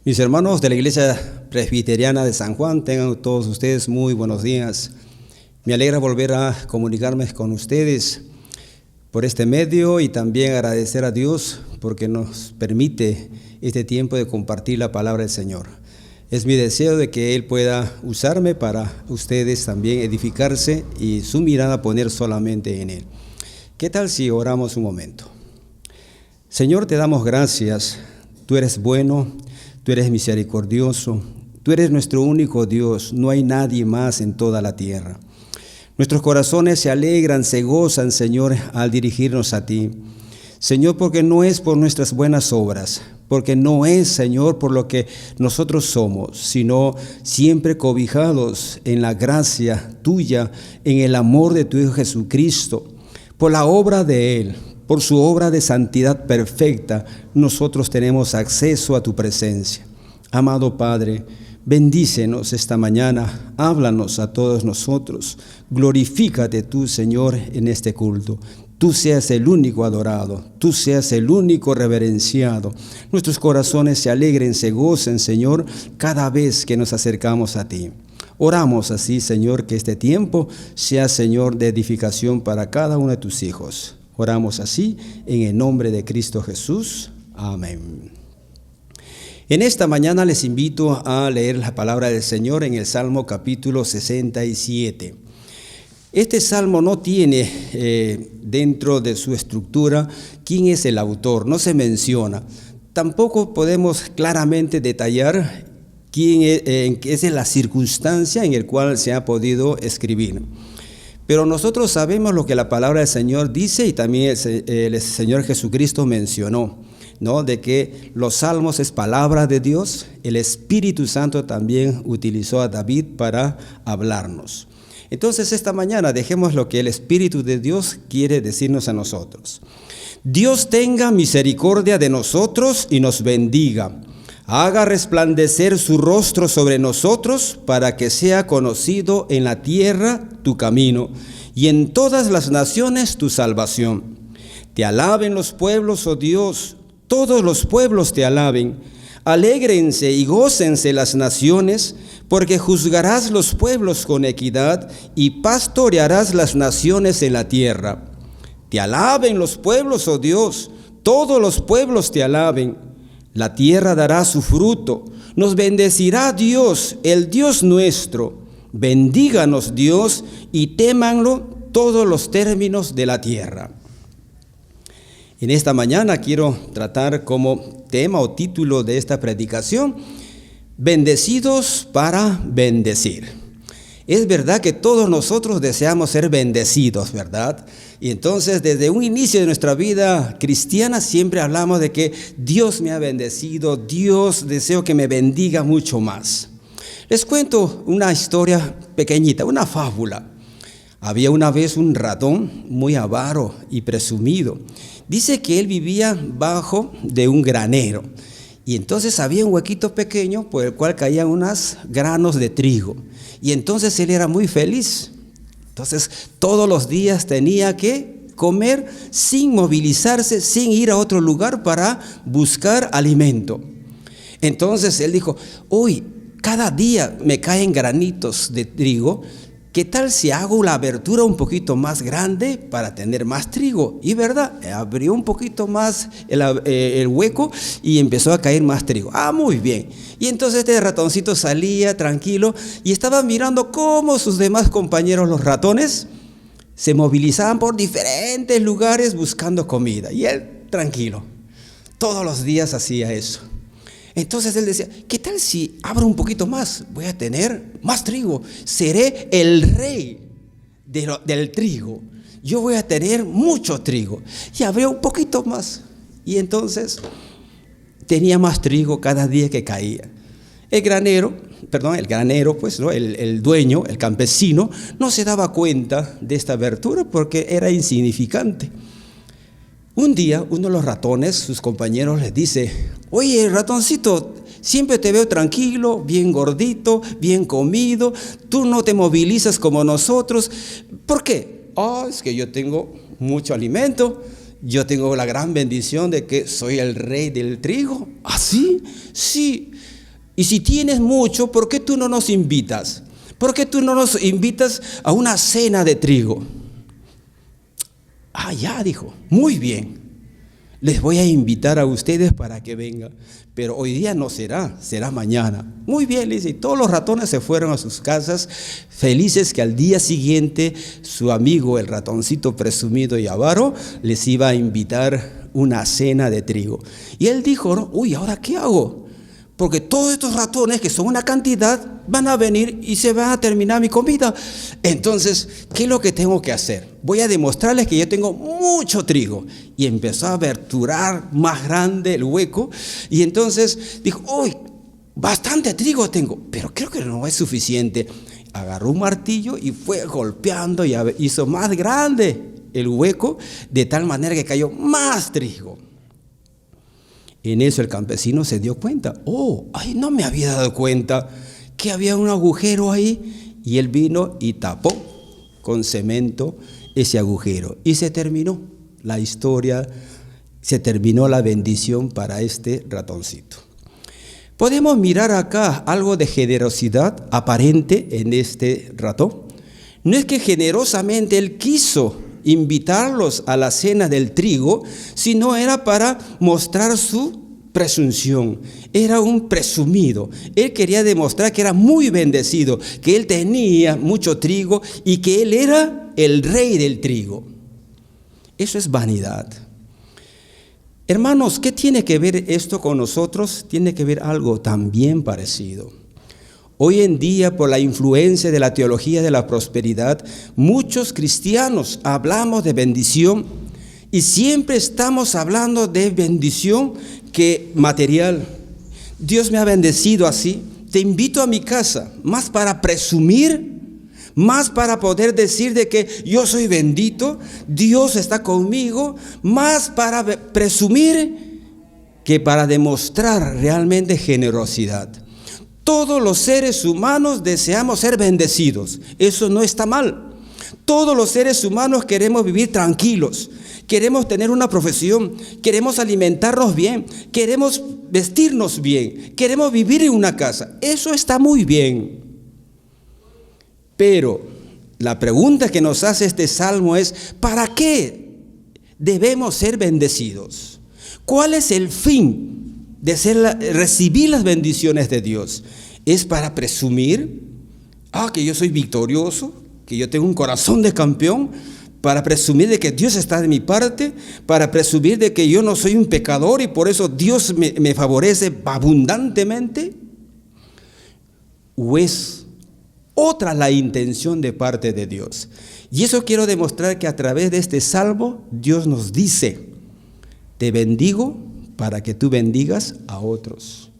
Mis hermanos de la Iglesia Presbiteriana de San Juan, tengan todos ustedes muy buenos días. Me alegra volver a comunicarme con ustedes por este medio y también agradecer a Dios porque nos permite este tiempo de compartir la palabra del Señor. Es mi deseo de que Él pueda usarme para ustedes también edificarse y su mirada poner solamente en Él. ¿Qué tal si oramos un momento? Señor, te damos gracias. Tú eres bueno, tú eres misericordioso, tú eres nuestro único Dios. No hay nadie más en toda la tierra. Nuestros corazones se alegran, se gozan, Señor, al dirigirnos a ti. Señor, porque no es por nuestras buenas obras, porque no es, Señor, por lo que nosotros somos, sino siempre cobijados en la gracia tuya, en el amor de tu Hijo Jesucristo, por la obra de Él, por su obra de santidad perfecta, nosotros tenemos acceso a tu presencia. Amado Padre, bendícenos esta mañana, háblanos a todos nosotros, glorifícate tú, Señor, en este culto. Tú seas el único adorado, tú seas el único reverenciado. Nuestros corazones se alegren, se gocen, Señor, cada vez que nos acercamos a ti. Oramos así, Señor, que este tiempo sea, Señor, de edificación para cada uno de tus hijos. Oramos así en el nombre de Cristo Jesús. Amén. En esta mañana les invito a leer la palabra del Señor en el Salmo capítulo 67. Este salmo no tiene dentro de su estructura quién es el autor, no se menciona. Tampoco podemos claramente detallar qué es la circunstancia en la cual se ha podido escribir. Pero nosotros sabemos lo que la palabra del Señor dice y también el Señor Jesucristo mencionó, ¿no? De que los salmos es palabra de Dios. El Espíritu Santo también utilizó a David para hablarnos. Entonces esta mañana dejemos lo que el Espíritu de Dios quiere decirnos a nosotros. Dios tenga misericordia de nosotros y nos bendiga. Haga resplandecer su rostro sobre nosotros para que sea conocido en la tierra tu camino y en todas las naciones tu salvación. Te alaben los pueblos, oh Dios, todos los pueblos te alaben. Alégrense y gócense las naciones, porque juzgarás los pueblos con equidad y pastorearás las naciones en la tierra. Te alaben los pueblos, oh Dios, todos los pueblos te alaben. La tierra dará su fruto, nos bendecirá Dios, el Dios nuestro. Bendíganos Dios y témanlo todos los términos de la tierra. En esta mañana quiero tratar como tema o título de esta predicación, bendecidos para bendecir. Es verdad que todos nosotros deseamos ser bendecidos, ¿verdad? Y entonces desde un inicio de nuestra vida cristiana siempre hablamos de que Dios me ha bendecido, Dios deseo que me bendiga mucho más. Les cuento una historia pequeñita, una fábula. Había una vez un ratón muy avaro y presumido. Dice que él vivía bajo de un granero. Y entonces había un huequito pequeño por el cual caían unos granos de trigo. Y entonces él era muy feliz. Entonces todos los días tenía que comer sin movilizarse, sin ir a otro lugar para buscar alimento. Entonces él dijo, hoy cada día me caen granitos de trigo. ¿Qué tal si hago la abertura un poquito más grande para tener más trigo? Y verdad, abrió un poquito más el hueco y empezó a caer más trigo. Muy bien. Y entonces este ratoncito salía tranquilo y estaba mirando cómo sus demás compañeros, los ratones, se movilizaban por diferentes lugares buscando comida. Y él tranquilo. Todos los días hacía eso. Entonces él decía, ¿qué tal si abro un poquito más? Voy a tener más trigo. Seré el rey del trigo. Yo voy a tener mucho trigo. Y abrió un poquito más. Y entonces tenía más trigo cada día que caía. El granero, pues, ¿no? El dueño, el campesino, no se daba cuenta de esta abertura porque era insignificante. Un día, uno de los ratones, sus compañeros, les dice, oye, ratoncito, siempre te veo tranquilo, bien gordito, bien comido, tú no te movilizas como nosotros. ¿Por qué? Es que yo tengo mucho alimento, yo tengo la gran bendición de que soy el rey del trigo. ¿Ah, sí? Sí. Y si tienes mucho, ¿por qué tú no nos invitas? ¿Por qué tú no nos invitas a una cena de trigo? Ah, ya, dijo, muy bien. Les voy a invitar a ustedes para que vengan, pero hoy día no será, será mañana. Muy bien, le dice, y todos los ratones se fueron a sus casas, felices que al día siguiente su amigo, el ratoncito presumido y avaro, les iba a invitar una cena de trigo. Y él dijo, ¿no? Uy, ¿ahora qué hago? Porque todos estos ratones, que son una cantidad, van a venir y se va a terminar mi comida. Entonces, ¿qué es lo que tengo que hacer? Voy a demostrarles que yo tengo mucho trigo. Y empezó a aberturar más grande el hueco. Y entonces dijo, uy, bastante trigo tengo, pero creo que no es suficiente. Agarró un martillo y fue golpeando y hizo más grande el hueco, de tal manera que cayó más trigo. En eso el campesino se dio cuenta. Ay, no me había dado cuenta que había un agujero ahí. Y él vino y tapó con cemento ese agujero. Y se terminó la historia, se terminó la bendición para este ratoncito. Podemos mirar acá algo de generosidad aparente en este ratón. No es que generosamente él quiso invitarlos a la cena del trigo, sino era para mostrar su presunción. Era un presumido. Él quería demostrar que era muy bendecido, que él tenía mucho trigo y que él era el rey del trigo. Eso es vanidad. Hermanos, ¿qué tiene que ver esto con nosotros? Tiene que ver algo también parecido. Hoy en día, por la influencia de la teología de la prosperidad, muchos cristianos hablamos de bendición y siempre estamos hablando de bendición que material. Dios me ha bendecido así. Te invito a mi casa, más para presumir, más para poder decir de que yo soy bendito, Dios está conmigo, más para presumir que para demostrar realmente generosidad. Todos los seres humanos deseamos ser bendecidos. Eso no está mal. Todos los seres humanos queremos vivir tranquilos. Queremos tener una profesión. Queremos alimentarnos bien. Queremos vestirnos bien. Queremos vivir en una casa. Eso está muy bien. Pero la pregunta que nos hace este salmo es, ¿para qué debemos ser bendecidos? ¿Cuál es el fin de recibir las bendiciones de Dios? ¿Es para presumir? Que yo soy victorioso, que yo tengo un corazón de campeón, para presumir de que Dios está de mi parte, para presumir de que yo no soy un pecador y por eso Dios me favorece abundantemente. ¿O es otra la intención de parte de Dios? Y eso quiero demostrar que a través de este salmo Dios nos dice, te bendigo para que tú bendigas a otros.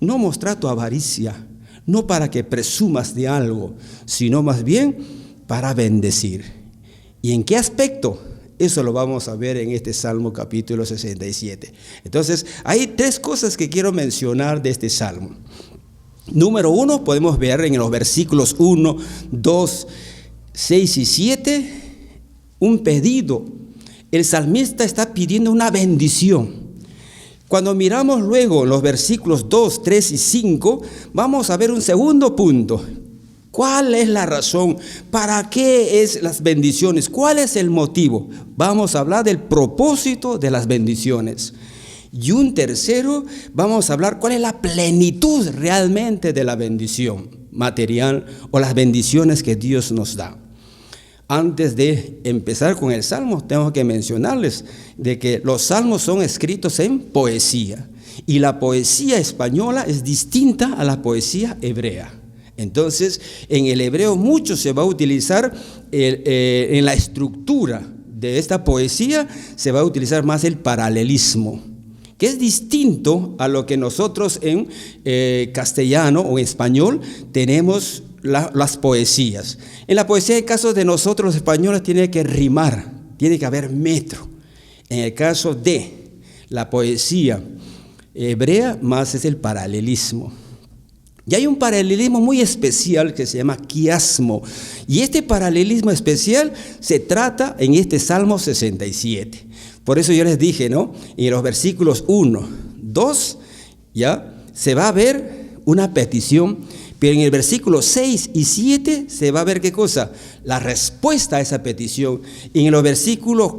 No mostrar tu avaricia, no para que presumas de algo, sino más bien para bendecir. ¿Y en qué aspecto? Eso lo vamos a ver en este Salmo capítulo 67. Entonces, hay tres cosas que quiero mencionar de este Salmo. Número 1, podemos ver en los versículos 1, 2, 6 y 7, un pedido. El salmista está pidiendo una bendición. Cuando miramos luego los versículos 2, 3 y 5, vamos a ver un segundo punto. ¿Cuál es la razón? ¿Para qué es las bendiciones? ¿Cuál es el motivo? Vamos a hablar del propósito de las bendiciones. Y un tercero, vamos a hablar cuál es la plenitud realmente de la bendición material o las bendiciones que Dios nos da. Antes de empezar con el Salmo, tengo que mencionarles de que los Salmos son escritos en poesía. Y la poesía española es distinta a la poesía hebrea. Entonces, en el hebreo mucho se va a utilizar, en la estructura de esta poesía, se va a utilizar más el paralelismo, que es distinto a lo que nosotros en castellano o en español tenemos las poesías. En la poesía, en el caso de nosotros los españoles, tiene que rimar, tiene que haber metro. En el caso de la poesía hebrea, más es el paralelismo. Y hay un paralelismo muy especial que se llama quiasmo. Y este paralelismo especial se trata en este Salmo 67. Por eso yo les dije, ¿no? En los versículos 1, 2, ya se va a ver una petición, pero en el versículo 6 y 7 se va a ver qué cosa, la respuesta a esa petición. Y en los versículos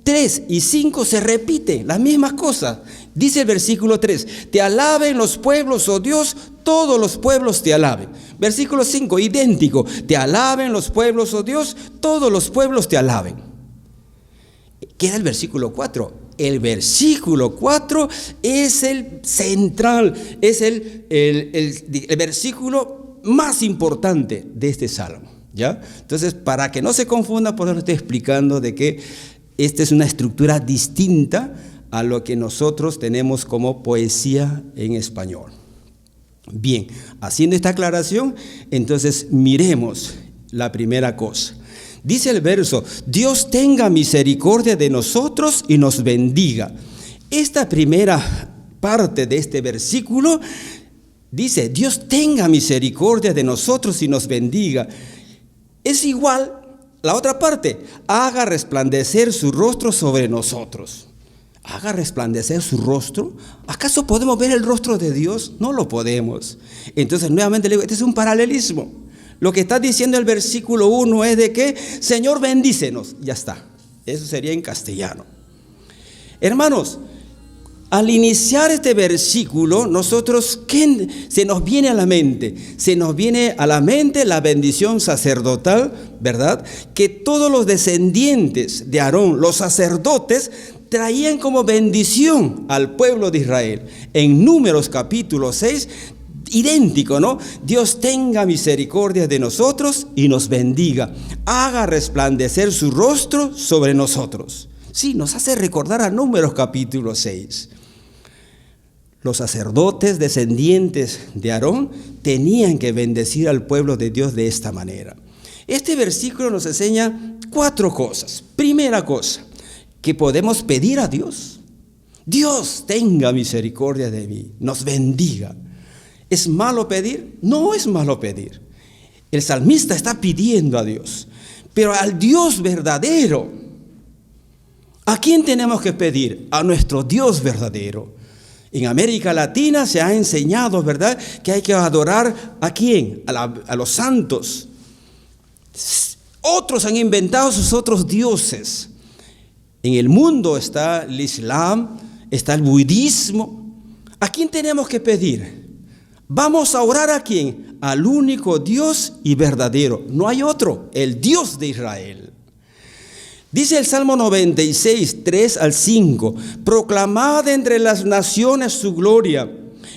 3 y 5 se repiten las mismas cosas. Dice el versículo 3, te alaben los pueblos, oh Dios, todos los pueblos te alaben. Versículo 5, idéntico, te alaben los pueblos, oh Dios, todos los pueblos te alaben. Queda el versículo 4. El versículo 4 es el central, es el versículo más importante de este salmo, ¿ya? Entonces, para que no se confunda, por eso estoy explicando de que esta es una estructura distinta a lo que nosotros tenemos como poesía en español. Bien, haciendo esta aclaración, entonces miremos la primera cosa. Dice el verso, Dios tenga misericordia de nosotros y nos bendiga. Esta primera parte de este versículo dice, Dios tenga misericordia de nosotros y nos bendiga. Es igual la otra parte, haga resplandecer su rostro sobre nosotros. Haga resplandecer su rostro. ¿Acaso podemos ver el rostro de Dios? No lo podemos. Entonces nuevamente le digo, este es un paralelismo. Lo que está diciendo el versículo 1 es de que, Señor, bendícenos. Ya está. Eso sería en castellano. Hermanos, al iniciar este versículo, nosotros, ¿qué se nos viene a la mente? Se nos viene a la mente la bendición sacerdotal, ¿verdad? Que todos los descendientes de Aarón, los sacerdotes, traían como bendición al pueblo de Israel. En Números capítulo 6, idéntico, ¿no? Dios tenga misericordia de nosotros y nos bendiga. Haga resplandecer su rostro sobre nosotros. Sí, nos hace recordar a Números capítulo 6. Los sacerdotes descendientes de Aarón tenían que bendecir al pueblo de Dios de esta manera. Este versículo nos enseña 4 cosas. Primera cosa, que podemos pedir a Dios. Dios tenga misericordia de mí, nos bendiga. ¿Es malo pedir? No es malo pedir. El salmista está pidiendo a Dios, pero al Dios verdadero. ¿A quién tenemos que pedir? A nuestro Dios verdadero. En América Latina se ha enseñado, ¿verdad?, que hay que adorar ¿a quién? A los santos. Otros han inventado sus otros dioses. En el mundo está el Islam, está el budismo. ¿A quién tenemos que pedir? Vamos a orar ¿a quién? Al único Dios y verdadero. No hay otro, el Dios de Israel. Dice el Salmo 96, 3 al 5, proclamad entre las naciones su gloria,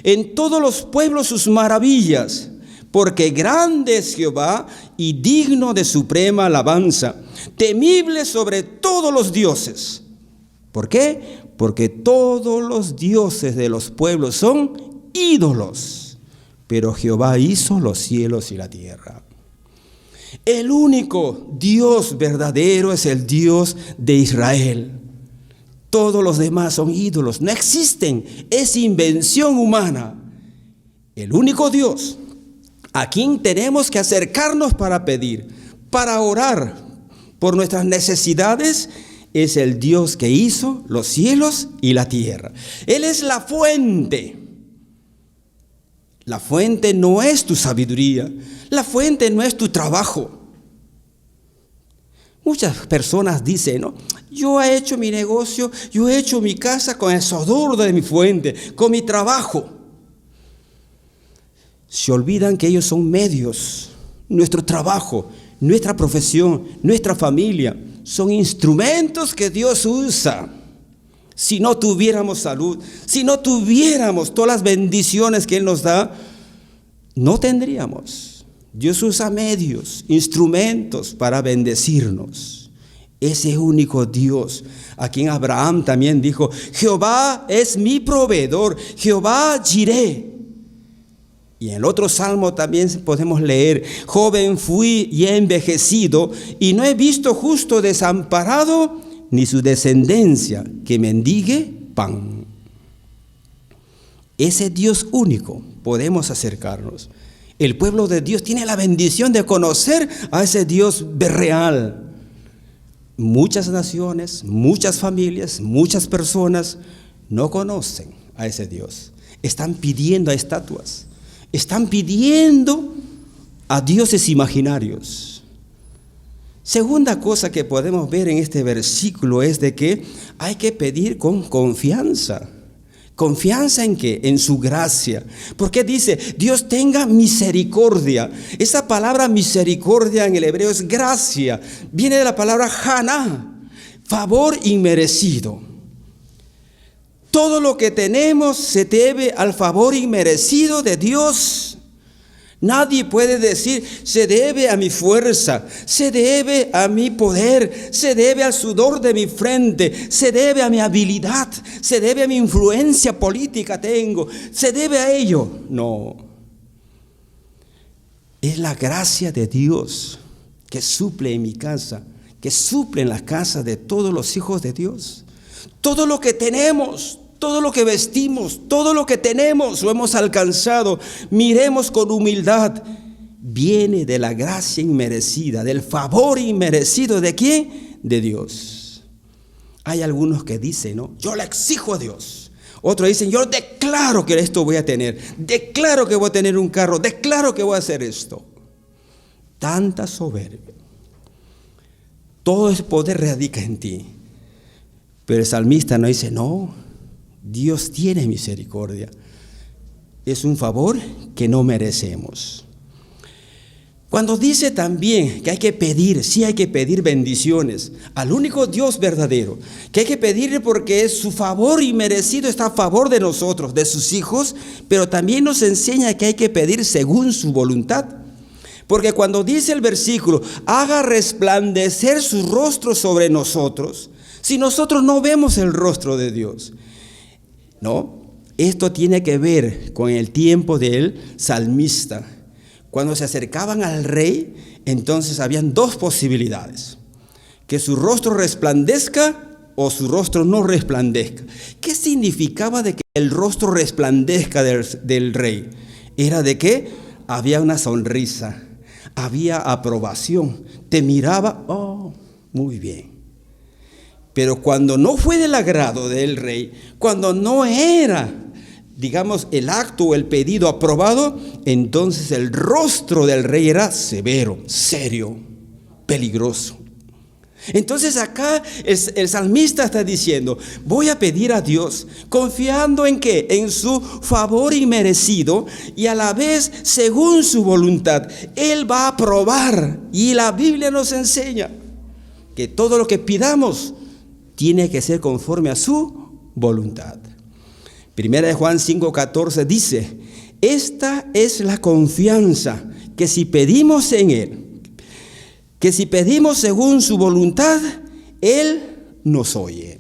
en todos los pueblos sus maravillas, porque grande es Jehová y digno de suprema alabanza, temible sobre todos los dioses. ¿Por qué? Porque todos los dioses de los pueblos son ídolos, pero Jehová hizo los cielos y la tierra. El único Dios verdadero es el Dios de Israel. Todos los demás son ídolos, no existen, es invención humana. El único Dios a quien tenemos que acercarnos para pedir, para orar por nuestras necesidades, es el Dios que hizo los cielos y la tierra. Él es la fuente. La fuente no es tu sabiduría, la fuente no es tu trabajo. Muchas personas dicen, ¿no? Yo he hecho mi negocio, yo he hecho mi casa con el sudor de mi fuente, con mi trabajo. Se olvidan que ellos son medios. Nuestro trabajo, nuestra profesión, nuestra familia, son instrumentos que Dios usa. Si no tuviéramos salud, si no tuviéramos todas las bendiciones que Él nos da, no tendríamos. Dios usa medios, instrumentos para bendecirnos. Ese único Dios, a quien Abraham también dijo, Jehová es mi proveedor, Jehová Jireh. Y en el otro salmo también podemos leer, joven fui y he envejecido, y no he visto justo desamparado, ni su descendencia que mendigue pan. Ese Dios único podemos acercarnos. El pueblo de Dios tiene la bendición de conocer a ese Dios real. Muchas naciones, muchas familias, muchas personas no conocen a ese Dios. Están pidiendo a estatuas, Están pidiendo a dioses imaginarios. Segunda cosa que podemos ver en este versículo es de que hay que pedir con confianza. ¿Confianza en qué? En su gracia. Porque dice, Dios tenga misericordia. Esa palabra misericordia en el hebreo es gracia. Viene de la palabra haná, favor inmerecido. Todo lo que tenemos se debe al favor inmerecido de Dios. Nadie puede decir, se debe a mi fuerza, se debe a mi poder, se debe al sudor de mi frente, se debe a mi habilidad, se debe a mi influencia política tengo, se debe a ello. No. Es la gracia de Dios que suple en mi casa, que suple en la casa de todos los hijos de Dios. Todo lo que tenemos, todo lo que vestimos, todo lo que tenemos o hemos alcanzado, miremos con humildad, viene de la gracia inmerecida, del favor inmerecido. ¿De quién? De Dios. Hay algunos que dicen, ¿no? Yo le exijo a Dios. Otros dicen, yo declaro que esto voy a tener, declaro que voy a tener un carro, declaro que voy a hacer esto. Tanta soberbia. Todo ese poder radica en ti. Pero el salmista no dice, no. Dios tiene misericordia. Es un favor que no merecemos. Cuando dice también que hay que pedir, sí hay que pedir bendiciones al único Dios verdadero, que hay que pedirle porque su favor inmerecido está a favor de nosotros, de sus hijos, pero también nos enseña que hay que pedir según su voluntad. Porque cuando dice el versículo, haga resplandecer su rostro sobre nosotros, si nosotros no vemos el rostro de Dios, ¿no? Esto tiene que ver con el tiempo del salmista. Cuando se acercaban al rey, entonces habían dos posibilidades: que su rostro resplandezca o su rostro no resplandezca. ¿Qué significaba de que el rostro resplandezca del rey? Era de que había una sonrisa, había aprobación, te miraba, oh, muy bien. Pero cuando no fue del agrado del rey, cuando no era, digamos, el acto o el pedido aprobado, entonces el rostro del rey era severo, serio, peligroso. Entonces acá el salmista está diciendo, voy a pedir a Dios, confiando en ¿qué? En su favor inmerecido y a la vez según su voluntad. Él va a aprobar, y la Biblia nos enseña que todo lo que pidamos tiene que ser conforme a su voluntad. Primera de Juan 5:14 dice, esta es la confianza, que si pedimos en Él, que si pedimos según su voluntad, Él nos oye.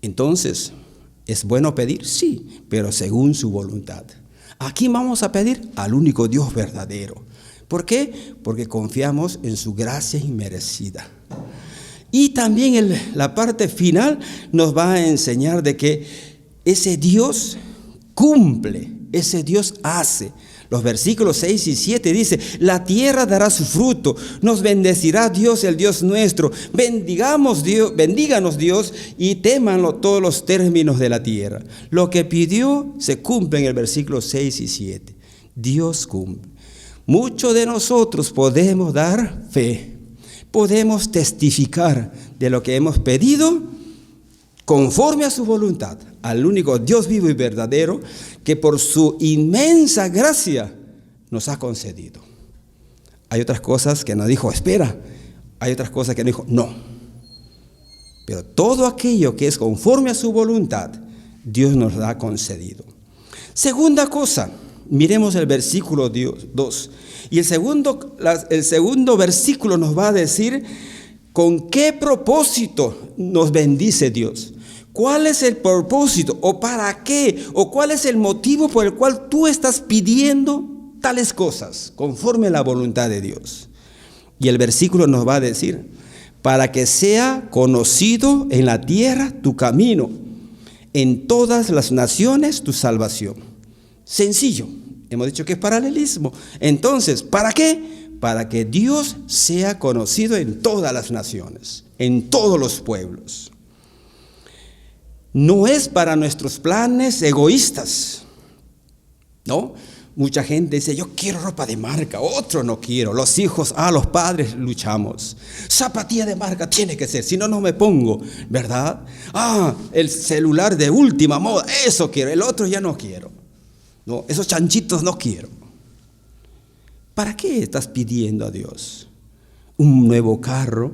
Entonces, ¿es bueno pedir? Sí, pero según su voluntad. Aquí vamos a pedir al único Dios verdadero. ¿Por qué? Porque confiamos en su gracia inmerecida. Y también la parte final nos va a enseñar de que ese Dios cumple, ese Dios hace. Los versículos 6 y 7 dice, la tierra dará su fruto, nos bendecirá Dios, el Dios nuestro. Bendíganos Dios y témanlo todos los términos de la tierra. Lo que pidió se cumple en el versículo 6 y 7. Dios cumple. Muchos de nosotros podemos dar fe. Podemos testificar de lo que hemos pedido conforme a su voluntad, al único Dios vivo y verdadero que por su inmensa gracia nos ha concedido. Hay otras cosas que nos dijo, espera, hay otras cosas que nos dijo, no. Pero todo aquello que es conforme a su voluntad, Dios nos lo ha concedido. Segunda cosa, miremos el versículo 2. Y el segundo versículo nos va a decir con qué propósito nos bendice Dios. ¿Cuál es el propósito? ¿O para qué? ¿O cuál es el motivo por el cual tú estás pidiendo tales cosas conforme a la voluntad de Dios? Y el versículo nos va a decir, para que sea conocido en la tierra tu camino, en todas las naciones tu salvación. Sencillo. Hemos dicho que es paralelismo. Entonces, ¿para qué? Para que Dios sea conocido en todas las naciones, en todos los pueblos. No es para nuestros planes egoístas. ¿no? Mucha gente dice, yo quiero ropa de marca, otro no quiero. Los hijos, los padres luchamos. Zapatilla de marca tiene que ser, si no, no me pongo, ¿verdad? El celular de última moda, eso quiero, el otro ya no quiero. No, esos chanchitos no quiero. ¿Para qué estás pidiendo a Dios? Un nuevo carro,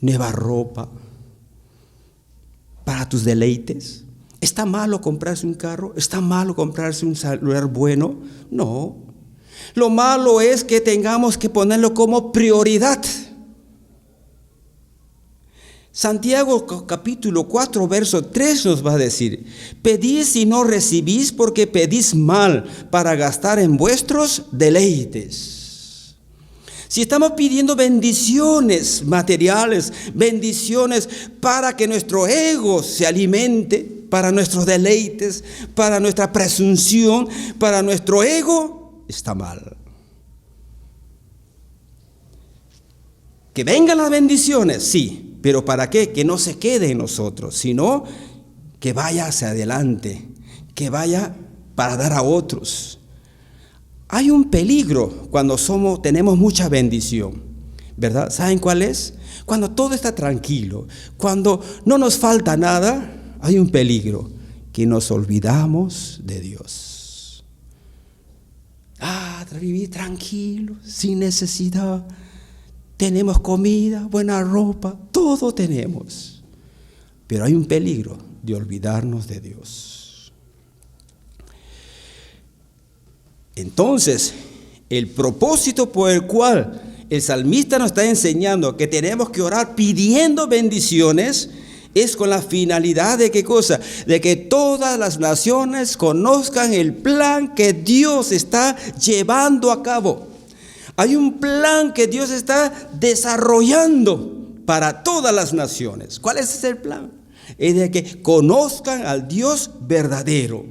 nueva ropa, para tus deleites. ¿Está malo comprarse un carro? ¿Está malo comprarse un celular bueno? No. Lo malo es que tengamos que ponerlo como prioridad. Santiago capítulo 4, verso 3 nos va a decir: pedís y no recibís porque pedís mal para gastar en vuestros deleites. Si estamos pidiendo bendiciones materiales, bendiciones para que nuestro ego se alimente, para nuestros deleites, para nuestra presunción, para nuestro ego, está mal. Que vengan las bendiciones, sí, pero ¿para qué? Que no se quede en nosotros, sino que vaya hacia adelante, que vaya para dar a otros. Hay un peligro cuando tenemos mucha bendición, ¿verdad? ¿Saben cuál es? Cuando todo está tranquilo, cuando no nos falta nada, hay un peligro, que nos olvidamos de Dios. Vivir tranquilo, sin necesidad. Tenemos comida, buena ropa, todo tenemos. Pero hay un peligro de olvidarnos de Dios. Entonces, el propósito por el cual el salmista nos está enseñando que tenemos que orar pidiendo bendiciones es con la finalidad de ¿qué cosa? De que todas las naciones conozcan el plan que Dios está llevando a cabo. Hay un plan que Dios está desarrollando para todas las naciones. ¿Cuál es ese plan? Es de que conozcan al Dios verdadero.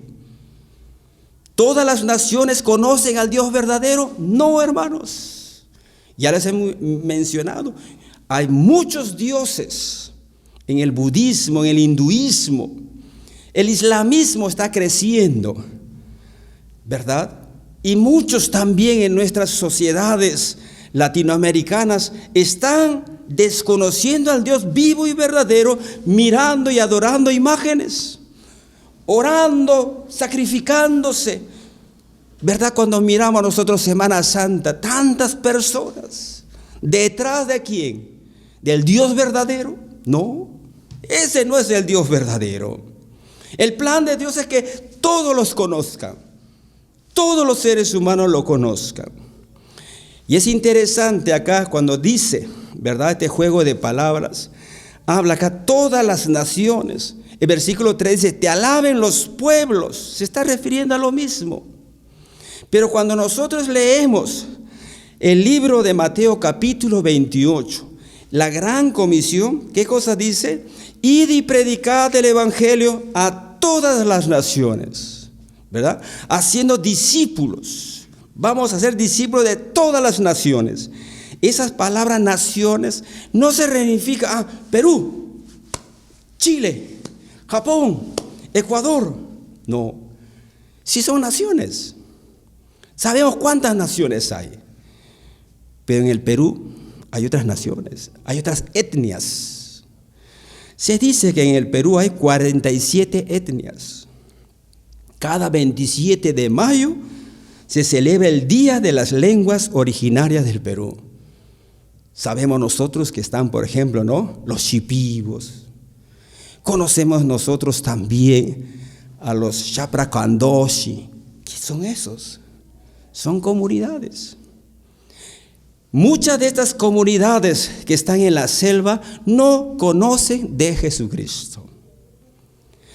¿Todas las naciones conocen al Dios verdadero? No, hermanos. Ya les he mencionado, hay muchos dioses. En el budismo, en el hinduismo, el islamismo está creciendo, ¿verdad? Y muchos también en nuestras sociedades latinoamericanas están desconociendo al Dios vivo y verdadero, mirando y adorando imágenes, orando, sacrificándose, ¿verdad? Cuando miramos nosotros Semana Santa, tantas personas, ¿detrás de quién? ¿Del Dios verdadero? No. Ese no es el Dios verdadero. El plan de Dios es que todos los conozcan, todos los seres humanos lo conozcan. Y es interesante acá cuando dice, ¿verdad? Este juego de palabras, habla acá todas las naciones. El versículo 3 dice, te alaben los pueblos, se está refiriendo a lo mismo. Pero cuando nosotros leemos el libro de Mateo capítulo 28, la gran comisión, ¿qué cosa dice? Id y predicad el evangelio a todas las naciones, ¿verdad? Haciendo discípulos. Vamos a ser discípulos de todas las naciones. Esas palabras naciones no se significa Perú, Chile, Japón, Ecuador. No, sí son naciones. Sabemos cuántas naciones hay. Pero en el Perú hay otras naciones, hay otras etnias. Se dice que en el Perú hay 47 etnias. Cada 27 de mayo se celebra el Día de las Lenguas Originarias del Perú. Sabemos nosotros que están, por ejemplo, ¿no? Los shipibos. Conocemos nosotros también a los Chapracandoshi. ¿Qué son esos? Son comunidades. Muchas de estas comunidades que están en la selva no conocen de Jesucristo.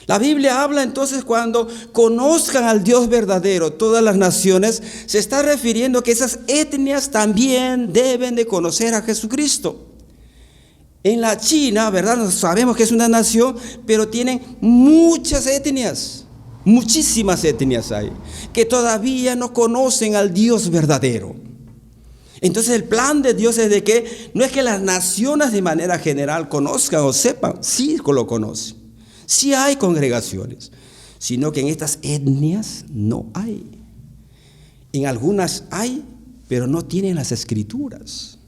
La Biblia habla entonces cuando conozcan al Dios verdadero, todas las naciones, se está refiriendo que esas etnias también deben de conocer a Jesucristo. En la China, ¿verdad? Sabemos que es una nación, pero tienen muchas etnias, muchísimas etnias hay, que todavía no conocen al Dios verdadero. Entonces el plan de Dios es de que no es que las naciones de manera general conozcan o sepan, sí lo conocen, sí hay congregaciones, sino que en estas etnias no hay. En algunas hay, pero no tienen las escrituras.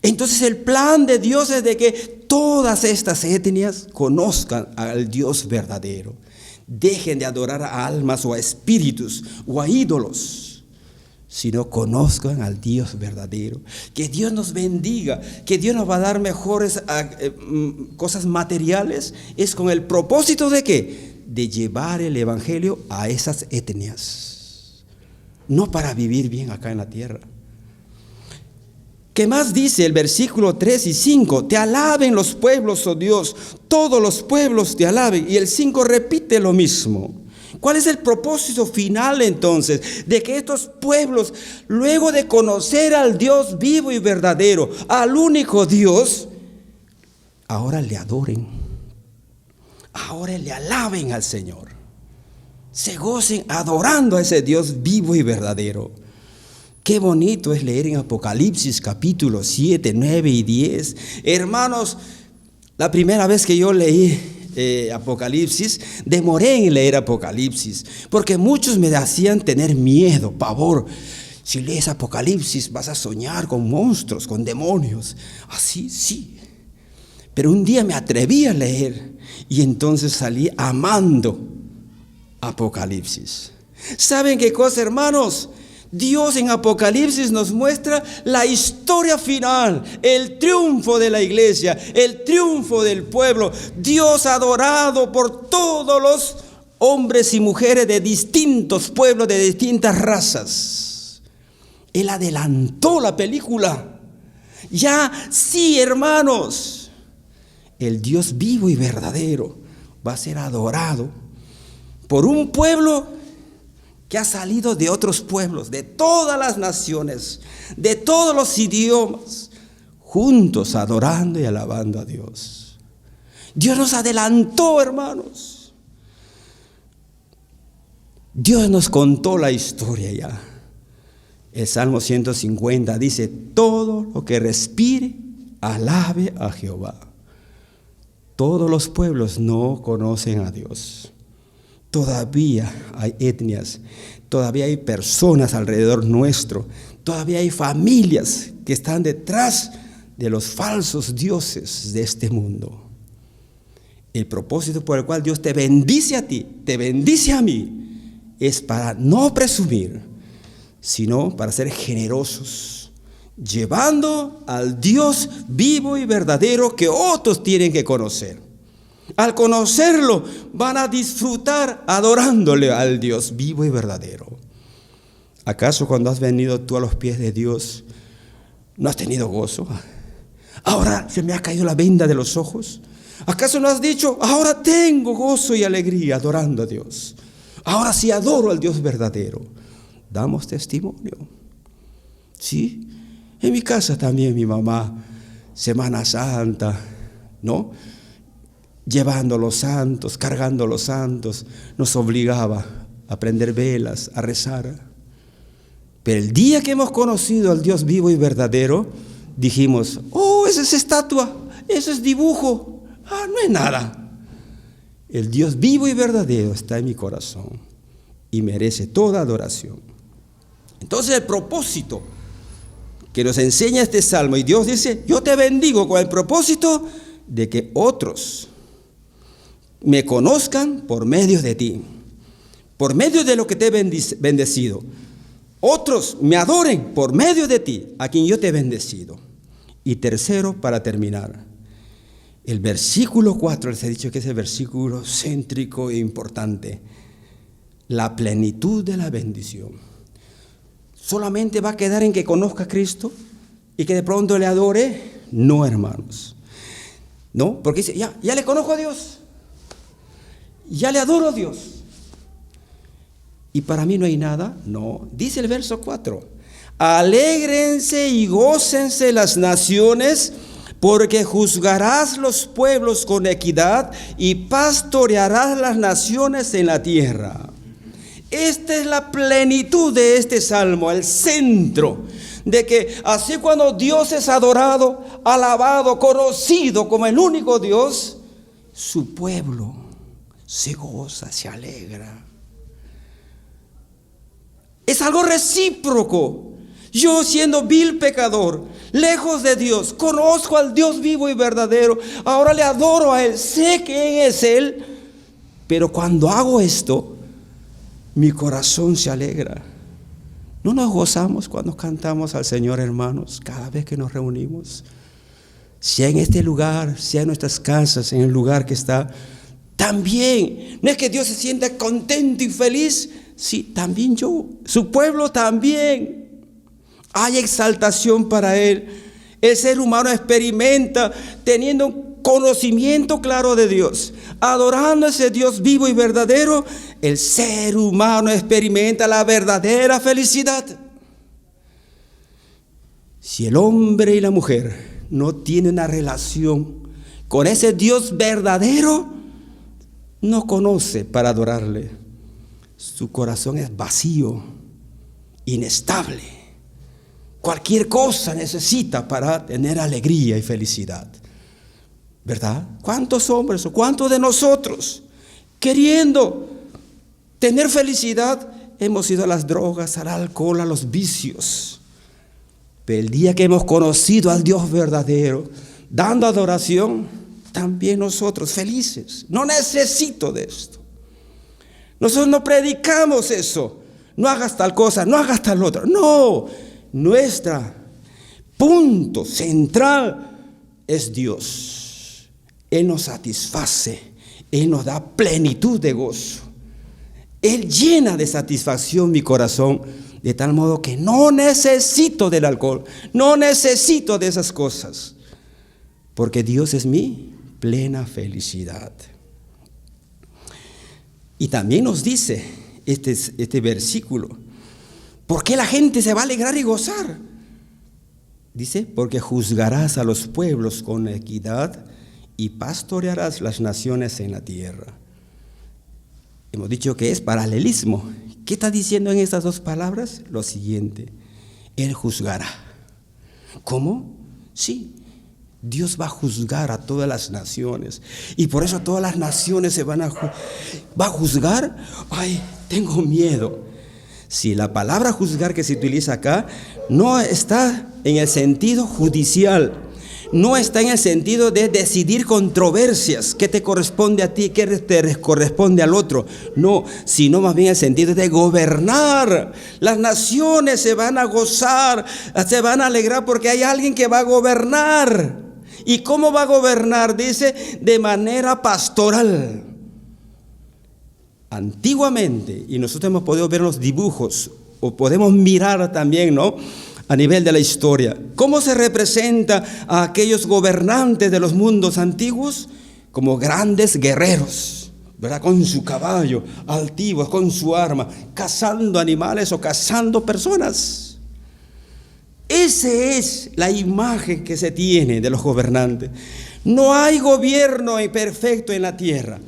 Entonces el plan de Dios es de que todas estas etnias conozcan al Dios verdadero. Dejen de adorar a almas o a espíritus o a ídolos, sino conozcan al Dios verdadero. Que Dios nos bendiga, que Dios nos va a dar mejores cosas materiales. Es con el propósito de ¿qué? De llevar el evangelio a esas etnias. No para vivir bien acá en la tierra. ¿Qué más dice el versículo 3 y 5? Te alaben los pueblos, oh Dios, todos los pueblos te alaben. Y el 5 repite lo mismo. ¿Cuál es el propósito final entonces? De que estos pueblos, luego de conocer al Dios vivo y verdadero, al único Dios, ahora le adoren. Ahora le alaben al Señor. Se gocen adorando a ese Dios vivo y verdadero. Qué bonito es leer en Apocalipsis capítulo 7, 9 y 10. Hermanos, la primera vez que yo leí Apocalipsis, demoré en leer Apocalipsis, porque muchos me hacían tener miedo, pavor. Si lees Apocalipsis vas a soñar con monstruos, con demonios. Así, sí. Pero un día me atreví a leer y entonces salí amando Apocalipsis. ¿Saben qué cosa, hermanos? Dios en Apocalipsis nos muestra la historia final, el triunfo de la iglesia, el triunfo del pueblo. Dios adorado por todos los hombres y mujeres de distintos pueblos, de distintas razas. Él adelantó la película. Ya sí, hermanos, el Dios vivo y verdadero va a ser adorado por un pueblo que ha salido de otros pueblos, de todas las naciones, de todos los idiomas, juntos adorando y alabando a Dios. Dios nos adelantó, hermanos. Dios nos contó la historia ya. El Salmo 150 dice: todo lo que respire, alabe a Jehová. Todos los pueblos no conocen a Dios. Todavía hay etnias, todavía hay personas alrededor nuestro, todavía hay familias que están detrás de los falsos dioses de este mundo. El propósito por el cual Dios te bendice a ti, te bendice a mí, es para no presumir, sino para ser generosos, llevando al Dios vivo y verdadero que otros tienen que conocer. Al conocerlo, van a disfrutar adorándole al Dios vivo y verdadero. ¿Acaso cuando has venido tú a los pies de Dios, no has tenido gozo? Ahora se me ha caído la venda de los ojos. ¿Acaso no has dicho: ahora tengo gozo y alegría adorando a Dios? Ahora sí adoro al Dios verdadero. Damos testimonio. Sí, en mi casa también mi mamá, Semana Santa, ¿no?, llevando los santos, cargando los santos, nos obligaba a prender velas, a rezar. Pero el día que hemos conocido al Dios vivo y verdadero, dijimos: oh, esa es estatua, eso es dibujo, no es nada. El Dios vivo y verdadero está en mi corazón y merece toda adoración. Entonces el propósito que nos enseña este salmo, y Dios dice: yo te bendigo con el propósito de que otros me conozcan por medio de ti, por medio de lo que te he bendecido. Otros me adoren por medio de ti, a quien yo te he bendecido. Y tercero, para terminar, el versículo 4, les he dicho que es el versículo céntrico e importante. La plenitud de la bendición. ¿Solamente va a quedar en que conozca a Cristo y que de pronto le adore? No, hermanos. No, porque dice: ya le conozco a Dios. Ya le adoro a Dios. ¿Y para mí no hay nada? No. Dice el verso 4: alégrense y gócense las naciones, porque juzgarás los pueblos con equidad y pastorearás las naciones en la tierra. Esta es la plenitud de este salmo, el centro, de que así cuando Dios es adorado, alabado, conocido como el único Dios, su pueblo se goza, se alegra. Es algo recíproco. Yo, siendo vil pecador, lejos de Dios, conozco al Dios vivo y verdadero. Ahora le adoro a Él, sé que es Él. Pero cuando hago esto, mi corazón se alegra. ¿No nos gozamos cuando cantamos al Señor, hermanos, cada vez que nos reunimos? Sea en este lugar, sea en nuestras casas, en el lugar que está. También, no es que Dios se sienta contento y feliz. Sí, también yo, su pueblo también. Hay exaltación para Él. El ser humano experimenta teniendo un conocimiento claro de Dios, adorando a ese Dios vivo y verdadero. El ser humano experimenta la verdadera felicidad. Si el hombre y la mujer no tienen una relación con ese Dios verdadero, no conoce para adorarle. Su corazón es vacío, inestable. Cualquier cosa necesita para tener alegría y felicidad, ¿verdad? ¿Cuántos hombres o cuántos de nosotros, queriendo tener felicidad, hemos ido a las drogas, al alcohol, a los vicios? Pero el día que hemos conocido al Dios verdadero, dando adoración, también nosotros felices. No necesito de esto. Nosotros no predicamos eso. No hagas tal cosa, no hagas tal otra. No, nuestro punto central es Dios. Él nos satisface, Él nos da plenitud de gozo. Él llena de satisfacción mi corazón, de tal modo que no necesito del alcohol, no necesito de esas cosas, porque Dios es mi plena felicidad. Y también nos dice este versículo, ¿por qué la gente se va a alegrar y gozar? Dice, porque juzgarás a los pueblos con equidad y pastorearás las naciones en la tierra. Hemos dicho que es paralelismo. ¿Qué está diciendo en estas dos palabras? Lo siguiente, Él juzgará. ¿Cómo? Sí, Dios va a juzgar a todas las naciones. Y por eso todas las naciones se van a ¿va a juzgar? Ay, tengo miedo. Si la palabra juzgar que se utiliza acá no está en el sentido judicial, no está en el sentido de decidir controversias, qué te corresponde a ti, qué te corresponde al otro. No, sino más bien el sentido de gobernar. Las naciones se van a gozar, se van a alegrar porque hay alguien que va a gobernar. ¿Y cómo va a gobernar? Dice, de manera pastoral. Antiguamente, y nosotros hemos podido ver los dibujos, o podemos mirar también, ¿no?, a nivel de la historia, ¿cómo se representa a aquellos gobernantes de los mundos antiguos? Como grandes guerreros, ¿verdad? Con su caballo, altivos, con su arma, cazando animales o cazando personas. Esa es la imagen que se tiene de los gobernantes. No hay gobierno perfecto en la tierra.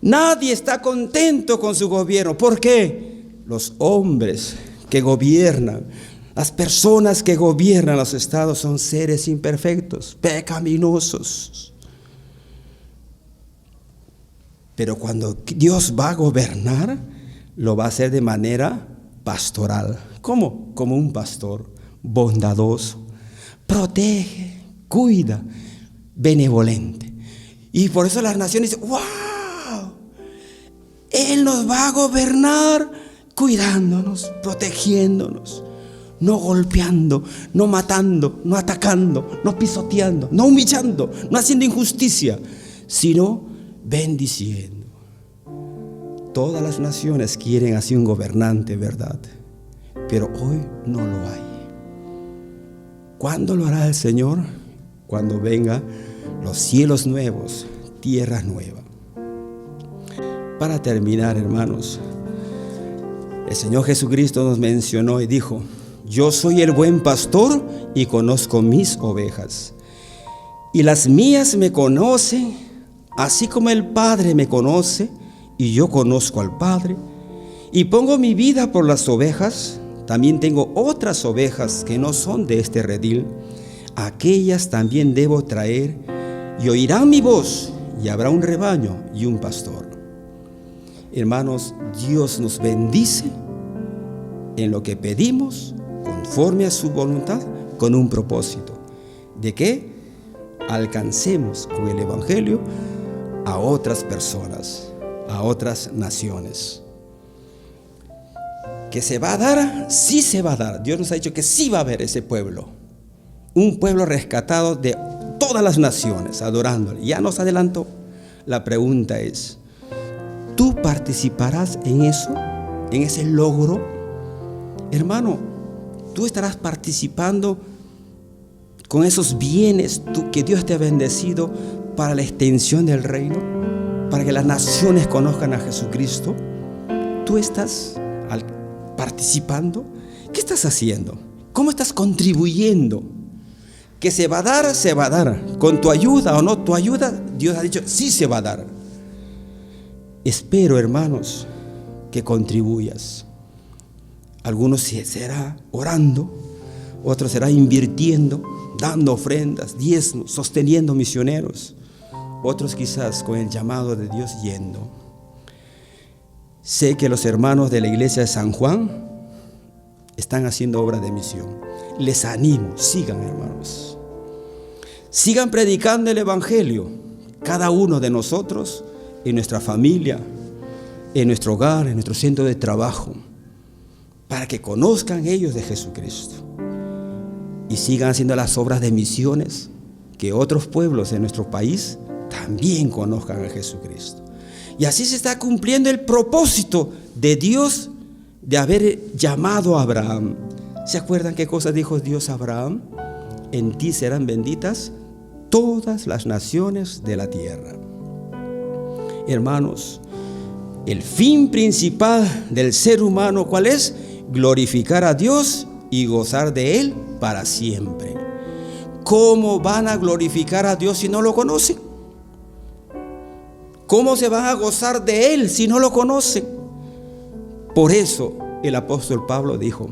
Nadie está contento con su gobierno. ¿Por qué? Los hombres que gobiernan, las personas que gobiernan los estados son seres imperfectos, pecaminosos. Pero cuando Dios va a gobernar, lo va a hacer de manera pastoral. ¿Cómo? Como un pastor bondadoso, protege, cuida, benevolente. Y por eso las naciones dicen, ¡wow! Él nos va a gobernar cuidándonos, protegiéndonos. No golpeando, no matando, no atacando, no pisoteando, no humillando, no haciendo injusticia, sino bendiciendo. Todas las naciones quieren así un gobernante, ¿verdad? Pero hoy no lo hay. ¿Cuándo lo hará el Señor? Cuando venga los cielos nuevos, tierra nueva. Para terminar, hermanos, el Señor Jesucristo nos mencionó y dijo, yo soy el buen pastor y conozco mis ovejas, y las mías me conocen, así como el Padre me conoce, y yo conozco al Padre, y pongo mi vida por las ovejas. También tengo otras ovejas que no son de este redil, aquellas también debo traer, y oirán mi voz, y habrá un rebaño y un pastor. Hermanos, Dios nos bendice en lo que pedimos, conforme a su voluntad, con un propósito, de que alcancemos con el Evangelio a otras personas, a otras naciones. ¿Que se va a dar? Sí se va a dar. Dios nos ha dicho que sí va a haber ese pueblo, un pueblo rescatado de todas las naciones, adorándole. Ya nos adelantó. La pregunta es, ¿tú participarás en eso? ¿En ese logro? Hermano, tú estarás participando con esos bienes que Dios te ha bendecido para la extensión del reino, para que las naciones conozcan a Jesucristo. ¿Tú estás participando? ¿Qué estás haciendo? ¿Cómo estás contribuyendo? Que se va a dar, se va a dar. Con tu ayuda o no tu ayuda, Dios ha dicho, sí se va a dar. Espero, hermanos, que contribuyas. Algunos será orando, otros será invirtiendo, dando ofrendas, diezmos, sosteniendo misioneros. Otros quizás con el llamado de Dios yendo. Sé que los hermanos de la iglesia de San Juan están haciendo obra de misión. Les animo, sigan, hermanos. Sigan predicando el Evangelio, cada uno de nosotros, en nuestra familia, en nuestro hogar, en nuestro centro de trabajo, para que conozcan ellos de Jesucristo y sigan haciendo las obras de misiones, que otros pueblos en nuestro país también conozcan a Jesucristo. Y así se está cumpliendo el propósito de Dios de haber llamado a Abraham. ¿Se acuerdan qué cosa dijo Dios a Abraham? En ti serán benditas todas las naciones de la tierra. Hermanos, el fin principal del ser humano, ¿cuál es? Glorificar a Dios y gozar de Él para siempre. ¿Cómo van a glorificar a Dios si no lo conocen? ¿Cómo se van a gozar de Él si no lo conocen? Por eso el apóstol Pablo dijo,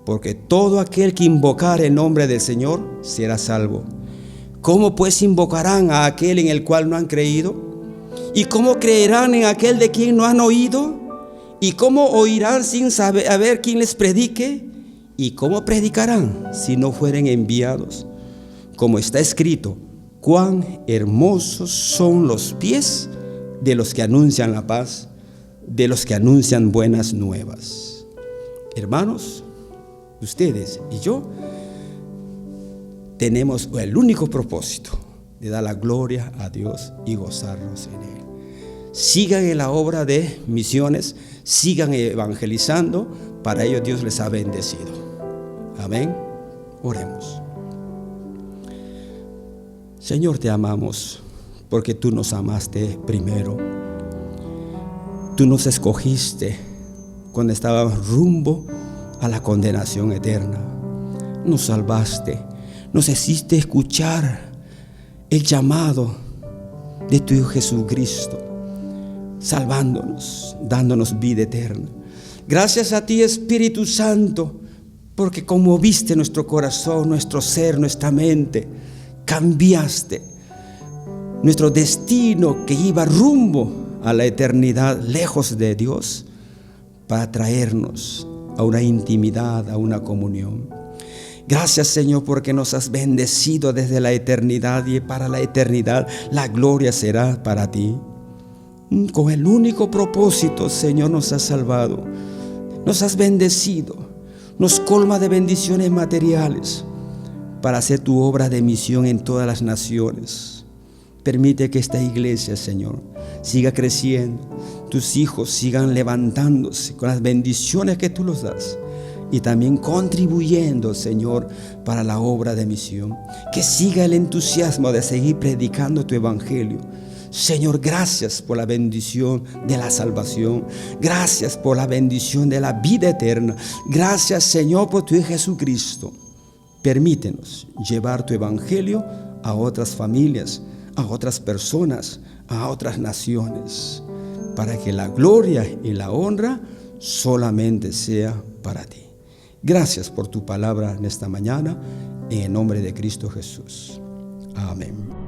porque todo aquel que invocar el nombre del Señor será salvo. ¿Cómo pues invocarán a aquel en el cual no han creído? ¿Y cómo creerán en aquel de quien no han oído? ¿Y cómo oirán sin saber quién les predique? ¿Y cómo predicarán si no fueren enviados? Como está escrito, cuán hermosos son los pies de los que anuncian la paz, de los que anuncian buenas nuevas. Hermanos, ustedes y yo tenemos el único propósito de dar la gloria a Dios y gozarnos en Él. Sigan en la obra de misiones, sigan evangelizando, para ello Dios les ha bendecido. Amén. Oremos. Señor, te amamos porque tú nos amaste primero. Tú nos escogiste cuando estábamos rumbo a la condenación eterna. Nos salvaste, nos hiciste escuchar el llamado de tu Hijo Jesucristo, salvándonos, dándonos vida eterna. Gracias a ti, Espíritu Santo, porque conmoviste nuestro corazón, nuestro ser, nuestra mente. Cambiaste nuestro destino que iba rumbo a la eternidad, lejos de Dios, para traernos a una intimidad, a una comunión. Gracias, Señor, porque nos has bendecido desde la eternidad, y para la eternidad la gloria será para ti. Con el único propósito, Señor, nos has salvado, nos has bendecido, nos colma de bendiciones materiales para hacer tu obra de misión en todas las naciones. Permite que esta iglesia, Señor, siga creciendo, tus hijos sigan levantándose con las bendiciones que tú los das, y también contribuyendo, Señor, para la obra de misión. Que siga el entusiasmo de seguir predicando tu evangelio. Señor, gracias por la bendición de la salvación. Gracias por la bendición de la vida eterna. Gracias, Señor, por tu Hijo Jesucristo. Permítenos llevar tu evangelio a otras familias, a otras personas, a otras naciones, para que la gloria y la honra solamente sea para ti. Gracias por tu palabra en esta mañana, en el nombre de Cristo Jesús. Amén.